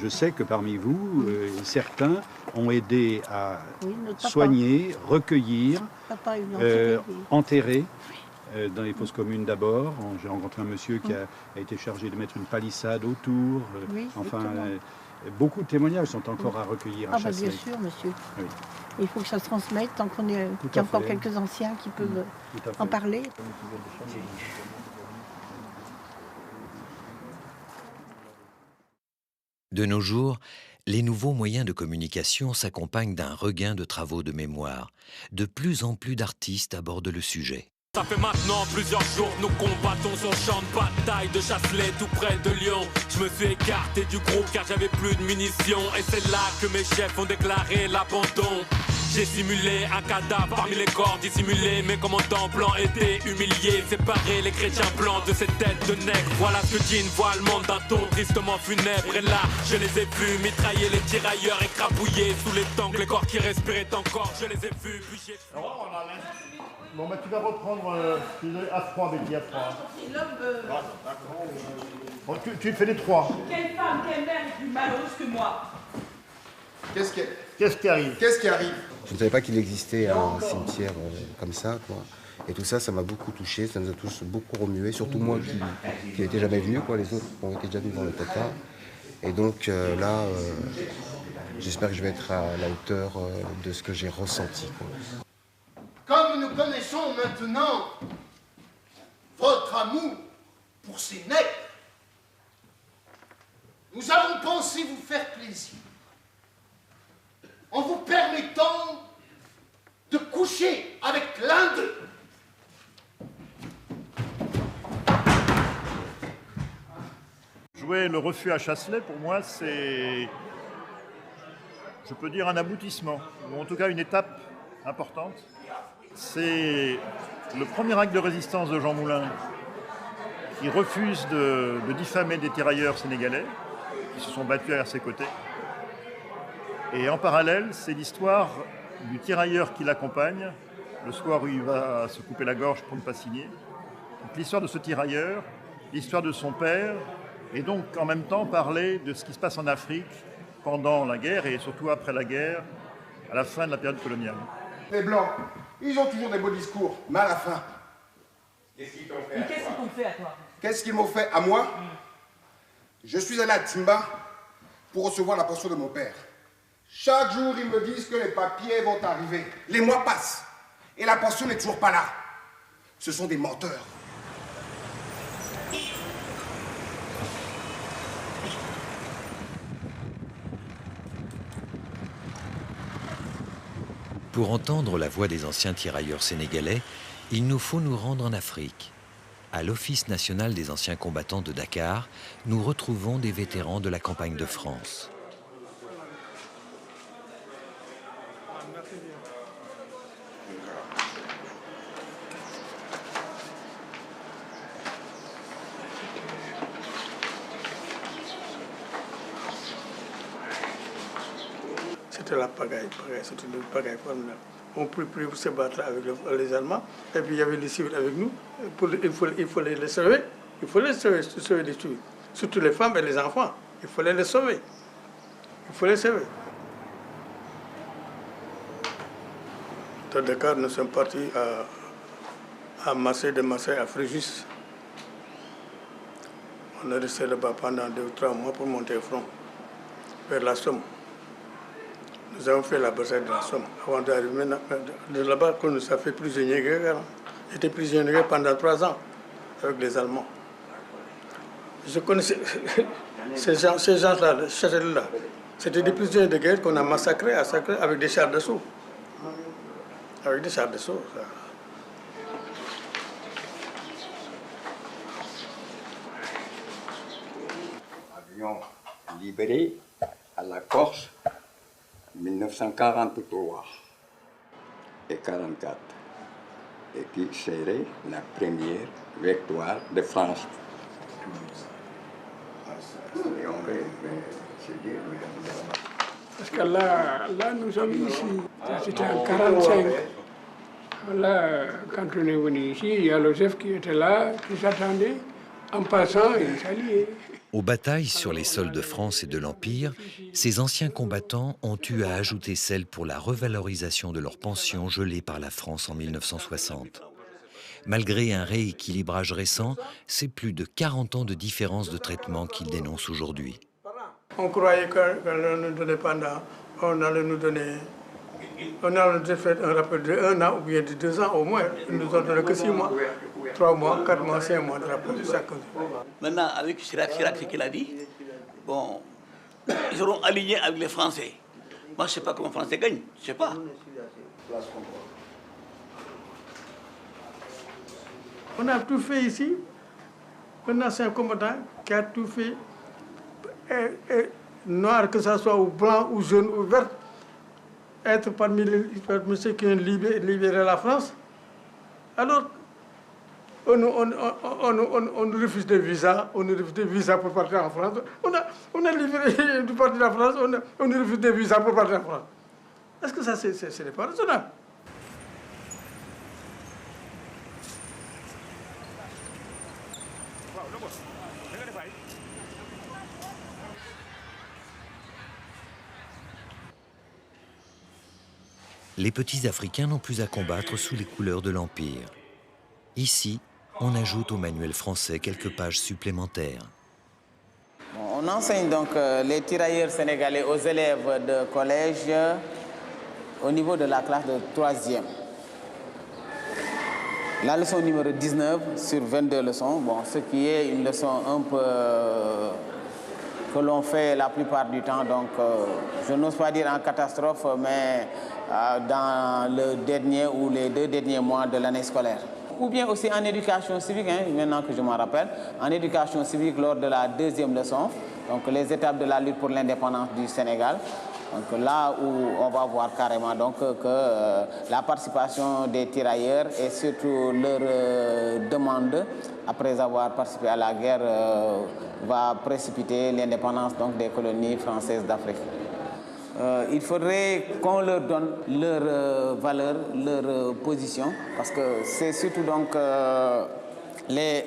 je sais que parmi vous, certains ont aidé à soigner, recueillir, enterrer. Dans les fosses communes d'abord. J'ai rencontré un monsieur qui a été chargé de mettre une palissade autour. Beaucoup de témoignages sont encore à recueillir à Chasselet. Bien sûr, monsieur. Oui. Il faut que ça se transmette tant qu'il y a encore quelques anciens qui peuvent en parler. De nos jours, les nouveaux moyens de communication s'accompagnent d'un regain de travaux de mémoire. De plus en plus d'artistes abordent le sujet. Ça fait maintenant plusieurs jours que nous combattons sur le champ de bataille de Chasselet, tout près de Lyon. Je me suis écarté du groupe car j'avais plus de munitions. Et c'est là que mes chefs ont déclaré l'abandon. J'ai simulé un cadavre parmi les corps dissimulés. Mes commandants blancs étaient humiliés. Séparer les chrétiens blancs de ces têtes de nègres. Voilà ce que Jean voit le monde d'un ton tristement funèbre. Et là, je les ai vus mitrailler les tirailleurs écrabouillés sous les tanks. Les corps qui respiraient encore, je les ai vus. Puis j'ai... Bon, bah tu vas reprendre à froid, Betty, à froid. Bon, tu fais les trois. Quelle femme, quelle mère est plus malheureuse que moi? Qu'est-ce qui arrive? Je ne savais pas qu'il existait un cimetière comme ça, quoi. Et tout ça, ça m'a beaucoup touché, ça nous a tous beaucoup remué, surtout moi qui n'étais jamais venu, quoi. Les autres ont été déjà venus voir le tata. Et donc là, j'espère que je vais être à la hauteur de ce que j'ai ressenti, quoi. Comme nous connaissons maintenant votre amour pour ces nègres, nous avons pensé vous faire plaisir en vous permettant de coucher avec l'un d'eux. Jouer le refus à Chasselet, pour moi, c'est, je peux dire, un aboutissement, ou en tout cas une étape importante. C'est le premier acte de résistance de Jean Moulin qui refuse de diffamer des tirailleurs sénégalais qui se sont battus à ses côtés. Et en parallèle, c'est l'histoire du tirailleur qui l'accompagne, le soir où il va se couper la gorge pour ne pas signer. Donc, l'histoire de ce tirailleur, l'histoire de son père, et donc en même temps parler de ce qui se passe en Afrique pendant la guerre et surtout après la guerre, à la fin de la période coloniale. Les Blancs, ils ont toujours des beaux discours, mais à la fin... Qu'est-ce qu'ils t'ont fait à toi? Qu'est-ce qu'ils m'ont fait à moi? Je suis allé à Timba pour recevoir la pension de mon père. Chaque jour, ils me disent que les papiers vont arriver. Les mois passent et la pension n'est toujours pas là. Ce sont des menteurs. Pour entendre la voix des anciens tirailleurs sénégalais, il nous faut nous rendre en Afrique. À l'Office national des anciens combattants de Dakar, nous retrouvons des vétérans de la campagne de France. C'était la pagaille, c'était une pagaille formidable. On pouvait se battre avec les Allemands, et puis il y avait les civils avec nous. Il fallait les sauver, sauver les civils. Surtout les femmes et les enfants, il fallait les sauver. Il fallait les sauver. De Dakar, nous sommes partis à Marseille, de Marseille à Fréjus. On est resté là-bas pendant 2 ou 3 mois pour monter au front, vers la Somme. Nous avons fait la bataille de la Somme avant d'arriver de là-bas, qu'on nous a fait prisonniers. J'étais prisonnier pendant 3 ans avec les Allemands. Je connaissais ces gens-là, les Châtelet-là. C'était des prisonniers de guerre qu'on a massacrés avec des chars d'assaut. Avec des chars d'assaut. Avions libéré à la Corse 1943 et 1944, et qui serait la première victoire de France. Et on peut se dire, parce que là, nous sommes ici, c'était en 1945. Là, quand on est venu ici, il y a le chef qui était là, qui s'attendait. En passant, ils s'allient. Aux batailles sur les sols de France et de l'Empire, ces anciens combattants ont eu à ajouter celles pour la revalorisation de leurs pensions gelées par la France en 1960. Malgré un rééquilibrage récent, c'est plus de 40 ans de différence de traitement qu'ils dénoncent aujourd'hui. On croyait qu'on nous donnait pendant, on allait nous donner, on allait faire un rappel de 1 an ou bien de 2 ans au moins. Ils nous ont donné que 6 mois, 3 mois, 4 mois, 5 mois de rappel de chaque jour. Maintenant, avec Chirac, ce qu'il a dit, bon, ils seront alignés avec les Français. Moi, je ne sais pas comment les Français gagnent, je ne sais pas. On a tout fait ici. Un ancien combattant qui a tout fait, noir, que ce soit ou blanc, ou jaune, ou vert, être parmi ceux qui ont libéré la France. Alors, on nous refuse des visas, on nous refuse des visas pour partir en France. On a libéré du parti de la France, on nous refuse des visas pour partir en France. Est-ce que ça, ce n'est pas raisonnable? Les petits Africains n'ont plus à combattre sous les couleurs de l'Empire. Ici, on ajoute au manuel français quelques pages supplémentaires. On enseigne donc les tirailleurs sénégalais aux élèves de collège au niveau de la classe de 3e. La leçon numéro 19 sur 22 leçons, bon, ce qui est une leçon un peu que l'on fait la plupart du temps, donc je n'ose pas dire en catastrophe, mais dans le dernier ou les 2 derniers mois de l'année scolaire. Ou bien aussi en éducation civique, hein, maintenant que je m'en rappelle, en éducation civique lors de la 2e leçon, donc les étapes de la lutte pour l'indépendance du Sénégal. Donc là où on va voir carrément donc, que la participation des tirailleurs et surtout leur demande, après avoir participé à la guerre, va précipiter l'indépendance donc, des colonies françaises d'Afrique. Il faudrait qu'on leur donne leur valeur, leur position, parce que c'est surtout donc les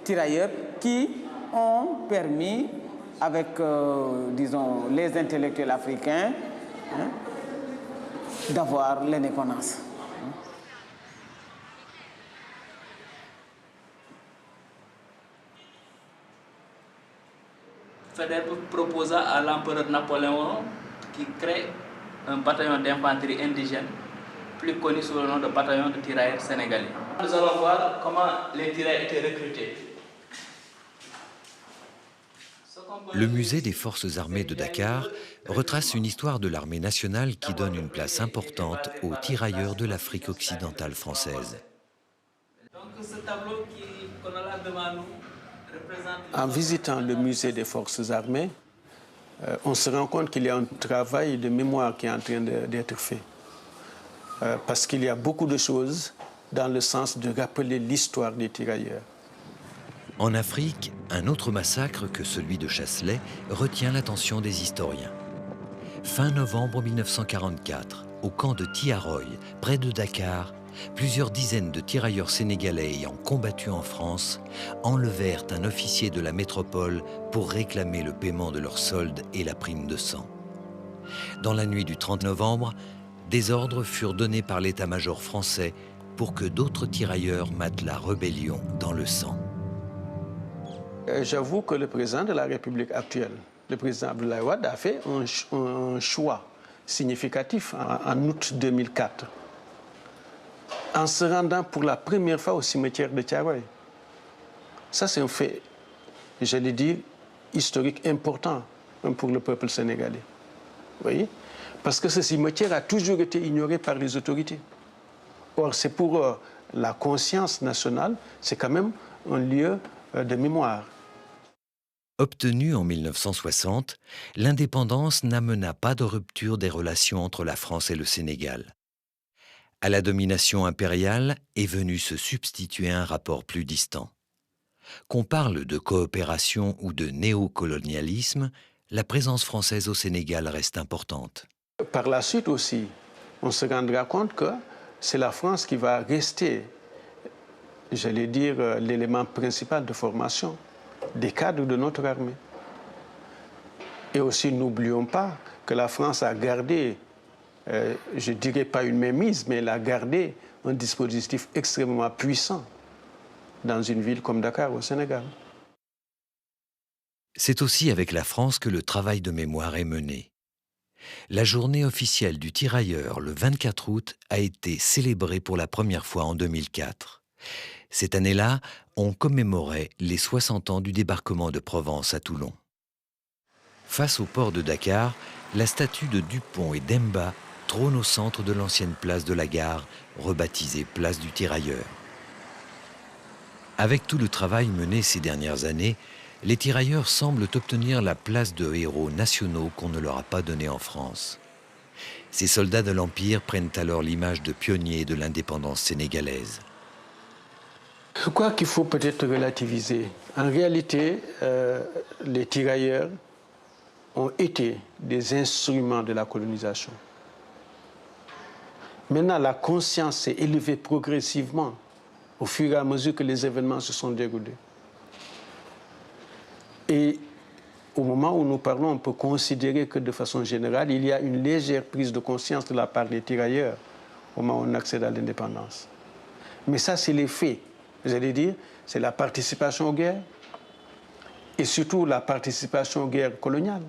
tirailleurs qui ont permis, avec, disons, les intellectuels africains, hein, d'avoir l'indépendance. Faidherbe proposa à l'empereur Napoléon qui crée un bataillon d'infanterie indigène, plus connu sous le nom de bataillon de tirailleurs sénégalais. Nous allons voir comment les tirailleurs étaient recrutés. Le musée des forces armées de Dakar retrace une histoire de l'armée nationale qui donne une place importante aux tirailleurs de l'Afrique occidentale française. Donc ce tableau qu'on a là devant nous représente... En visitant le musée des forces armées, on se rend compte qu'il y a un travail de mémoire qui est en train d'être fait. Parce qu'il y a beaucoup de choses dans le sens de rappeler l'histoire des tirailleurs. En Afrique, un autre massacre que celui de Chasselet retient l'attention des historiens. Fin novembre 1944, au camp de Tiaroy, près de Dakar, plusieurs dizaines de tirailleurs sénégalais ayant combattu en France enlevèrent un officier de la métropole pour réclamer le paiement de leur solde et la prime de sang. Dans la nuit du 30 novembre, des ordres furent donnés par l'état-major français pour que d'autres tirailleurs matent la rébellion dans le sang. J'avoue que le président de la République actuelle, le président Abdoulaye Wade, a fait un choix significatif en août 2004, en se rendant pour la première fois au cimetière de Tiaroy. Ça, c'est un fait, j'allais dire, historique important pour le peuple sénégalais. Vous voyez? Parce que ce cimetière a toujours été ignoré par les autorités. Or, c'est pour la conscience nationale, c'est quand même un lieu de mémoire. Obtenue en 1960, l'indépendance n'amena pas de rupture des relations entre la France et le Sénégal. À la domination impériale est venu se substituer un rapport plus distant. Qu'on parle de coopération ou de néocolonialisme, la présence française au Sénégal reste importante. Par la suite aussi, on se rendra compte que c'est la France qui va rester, j'allais dire, l'élément principal de formation. des cadres de notre armée. Et aussi, n'oublions pas que la France a gardé, je ne dirais pas une mainmise, mais elle a gardé un dispositif extrêmement puissant dans une ville comme Dakar, au Sénégal. C'est aussi avec la France que le travail de mémoire est mené. La journée officielle du tirailleur, le 24 août, a été célébrée pour la première fois en 2004. Cette année-là, on commémorait les 60 ans du débarquement de Provence à Toulon. Face au port de Dakar, la statue de Dupont et d'Emba trône au centre de l'ancienne place de la gare, rebaptisée place du tirailleur. Avec tout le travail mené ces dernières années, les tirailleurs semblent obtenir la place de héros nationaux qu'on ne leur a pas donnée en France. Ces soldats de l'Empire prennent alors l'image de pionniers de l'indépendance sénégalaise. Je crois qu'il faut peut-être relativiser. En réalité, les tirailleurs ont été des instruments de la colonisation. Maintenant, la conscience s'est élevée progressivement au fur et à mesure que les événements se sont déroulés. Et au moment où nous parlons, on peut considérer que de façon générale, il y a une légère prise de conscience de la part des tirailleurs au moment où on accède à l'indépendance. Mais ça, c'est les faits. Vous allez dire, c'est la participation aux guerres et surtout la participation aux guerres coloniales.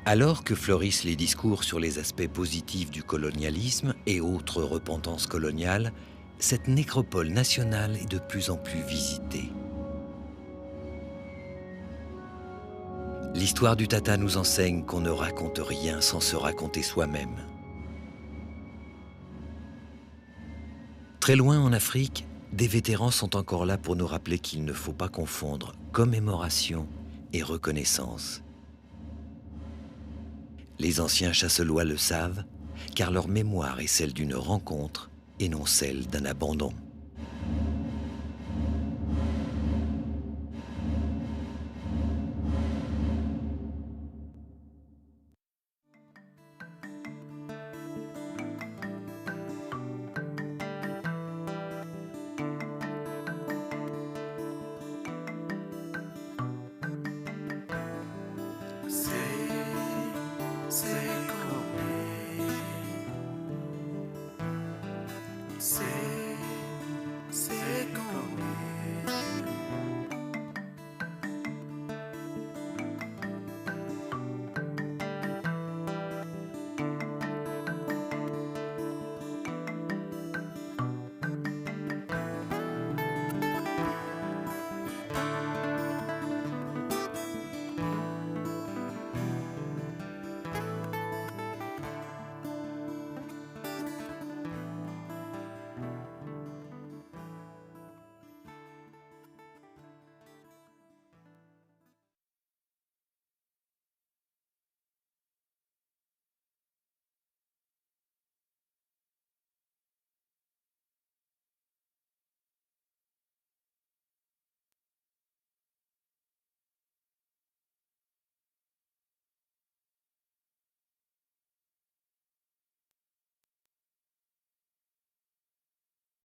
Alors que fleurissent les discours sur les aspects positifs du colonialisme et autres repentances coloniales, cette nécropole nationale est de plus en plus visitée. L'histoire du Tata nous enseigne qu'on ne raconte rien sans se raconter soi-même. Très loin en Afrique, des vétérans sont encore là pour nous rappeler qu'il ne faut pas confondre commémoration et reconnaissance. Les anciens chasselois le savent, car leur mémoire est celle d'une rencontre et non celle d'un abandon.